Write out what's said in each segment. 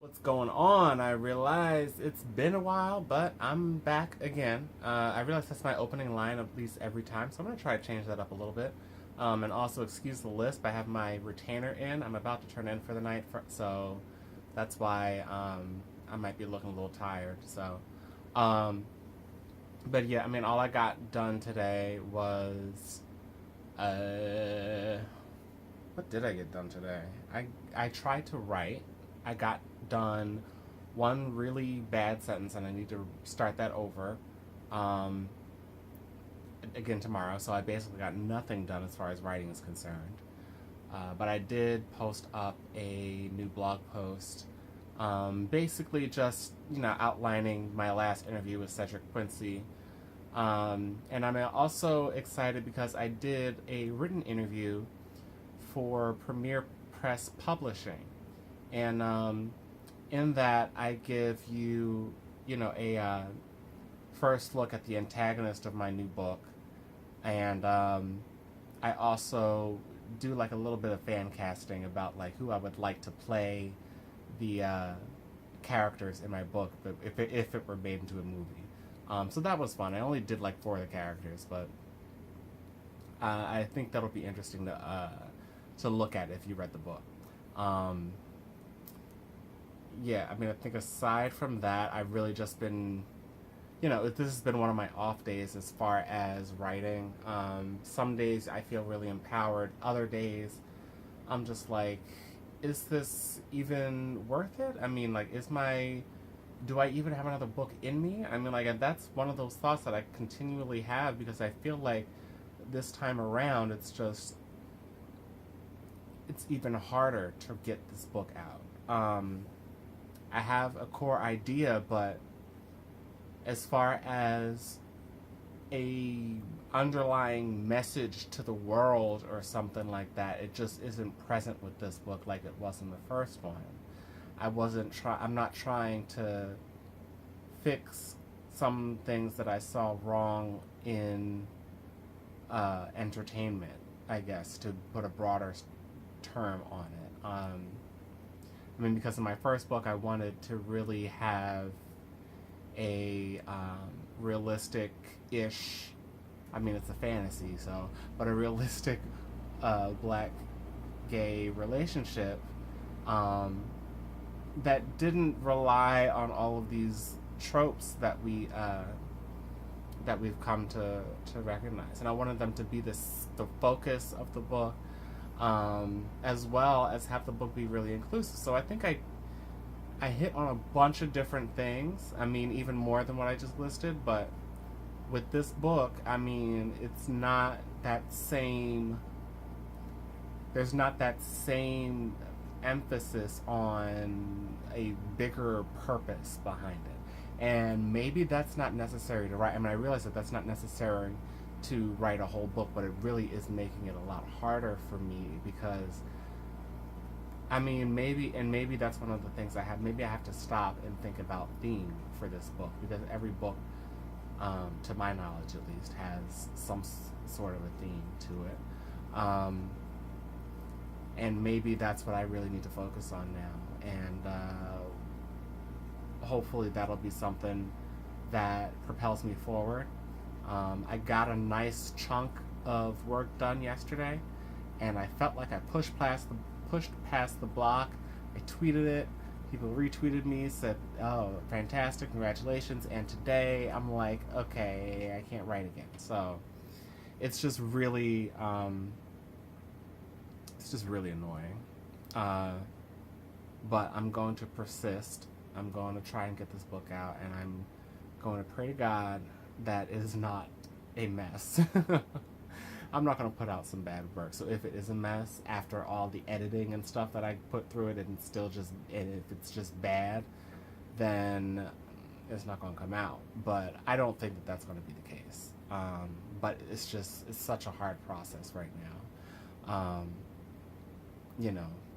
What's going on? I realize it's been a while, but I'm back again. I realize that's my opening line at least every time, so I'm going to try to change that up a little bit. And also, excuse the lisp, I have my retainer in. I'm about to turn in for the night, so that's why I might be looking a little tired. Um, but yeah, I mean, all I got done today was. Uh, what did I get done today? I tried to write. I got done one really bad sentence, and I need to start that over um, again tomorrow. So I basically got nothing done as far as writing is concerned. But I did post up a new blog post, basically just outlining my last interview with Cedric Quincy. And I'm also excited because I did a written interview for Premier Press Publishing, and in that I give you, a first look at the antagonist of my new book, and I also do like a little bit of fan casting about like who I would like to play the characters in my book, but if it were made into a movie. So that was fun. I only did like four of the characters, but I think that'll be interesting to look at if you read the book. Um, yeah, I mean, I think aside from that, I've really just been, this has been one of my off days as far as writing. Some days I feel really empowered. Other days, I'm just like, is this even worth it? I mean, like, do I even have another book in me? I mean, like, that's one of those thoughts that I continually have because I feel like this time around, it's even harder to get this book out. I have a core idea, but as far as a underlying message to the world or something like that, it just isn't present with this book like it was in the first one. I'm not trying to fix some things that I saw wrong in entertainment, I guess, to put a broader term on it. I mean, because in my first book, I wanted to really have a realistic-ish. I mean, it's a fantasy, but a realistic black gay relationship um, that didn't rely on all of these tropes that we've come to recognize, and I wanted them to be the focus of the book, as well as have the book be really inclusive. So I think I hit on a bunch of different things. I mean, even more than what I just listed. But with this book, I mean, it's not that same. There's not that same emphasis on a bigger purpose behind it. And maybe that's not necessary to write. I mean, I realize that that's not necessary to write a whole book, but it really is making it a lot harder for me because I mean, maybe that's one of the things I have. Maybe I have to stop and think about theme for this book because every book, to my knowledge at least, has some sort of a theme to it, and maybe that's what I really need to focus on now. And hopefully that'll be something that propels me forward. I got a nice chunk of work done yesterday, and I felt like I pushed past the block. I tweeted it. People retweeted me, said, "Oh, fantastic, congratulations!" And today, I'm like, "Okay, I can't write again." So it's just really, annoying. Uh, but I'm going to persist. I'm going to try and get this book out, and I'm going to pray to God that it is not a mess. I'm not going to put out some bad work. So if it is a mess after all the editing and stuff that I put through it, and if it's just bad, then it's not going to come out. But I don't think that that's going to be the case. But it's such a hard process right now.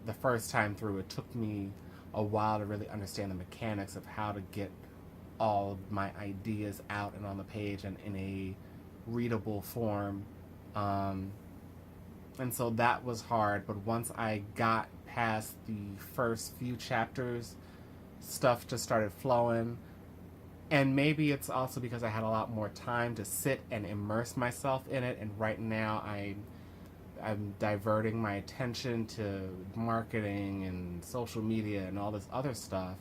The first time through, it took me a while to really understand the mechanics of how to get all of my ideas out and on the page and in a readable form. And so that was hard, but once I got past the first few chapters, stuff just started flowing. And maybe it's also because I had a lot more time to sit and immerse myself in it. And right now I'm diverting my attention to marketing and social media and all this other stuff.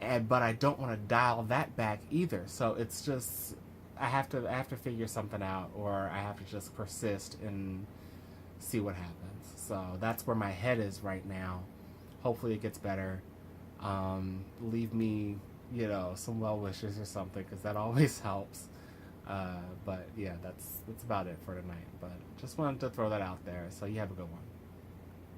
But I don't want to dial that back either. So it's just I have to figure something out, or I have to just persist and see what happens. So that's where my head is right now. Hopefully it gets better. Leave me, some well wishes or something, because that always helps. But yeah, that's about it for tonight. But just wanted to throw that out there. So you have a good one.